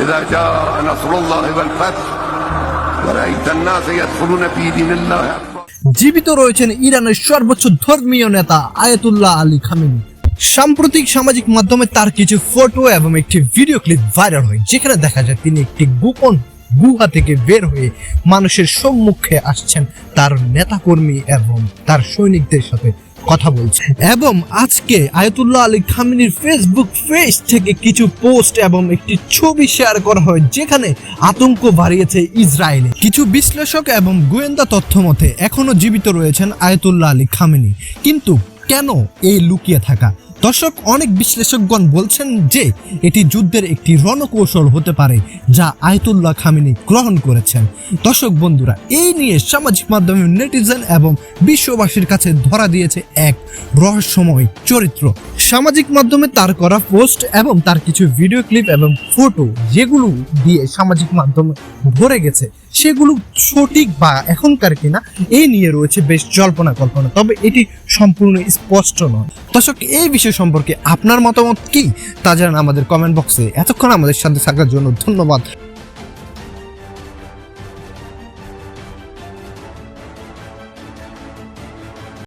إذا جاء نصر الله والفتح ورأيت الناس يدخلون في دين الله জীবিত রয়েছেন ইরানের সর্বোচ্চ ধর্মীয় নেতা আয়াতুল্লাহ আলী খামেনি। সাম্প্রতিক সামাজিক মাধ্যমে তার কিছু ফটো এবং একটি ভিডিও ক্লিপ ভাইরাল হয়, যেখানে দেখা যায় তিনি একটি গোপন গুহা থেকে বের হয়ে মানুষের সম্মুখে আসছেন, তার নেতাকর্মী এবং তার সৈনিকদের সাথে কথা বলছে। এবং আজকে আয়াতুল্লাহ আলী খামেনির ফেসবুক পেজ থেকে কিছু পোস্ট এবং একটি ছবি শেয়ার করা হয়, যেখানে আতঙ্ক বাড়িয়েছে ইসরায়েলে। কিছু বিশ্লেষক এবং গোয়েন্দা তথ্য মতে এখনো জীবিত রয়েছেন আয়াতুল্লাহ আলী খামেনি, কিন্তু কেন এই লুকিয়ে থাকা? দর্শক, অনেক বিশ্লেষকগণ বলছেন যে এটি যুদ্ধের একটি রণকৌশল হতে পারে যা আয়াতুল্লাহ খামেনি গ্রহণ করেছেন। দর্শক বন্ধুরা, এই নিয়ে সামাজিক মাধ্যমে নেটিজেন এবং বিশ্ববাসীর কাছে ধরা দিয়েছে এক রহস্যময় চরিত্র। সামাজিক মাধ্যমে তার করা পোস্ট এবং তার কিছু ভিডিও ক্লিপ এবং ফটো যেগুলো দিয়ে সামাজিক মাধ্যম ভরে গেছে, সেগুলো সঠিক বা এখনকার কিনা এই নিয়ে রয়েছে বেশ জল্পনা কল্পনা, তবে এটি সম্পূর্ণ স্পষ্ট নয়। দর্শক, এই বিষয় সম্পর্কে আপনার মতামত কি তা জানান আমাদের কমেন্ট বক্সে। এতক্ষণ আমাদের সাথে থাকার জন্য ধন্যবাদ।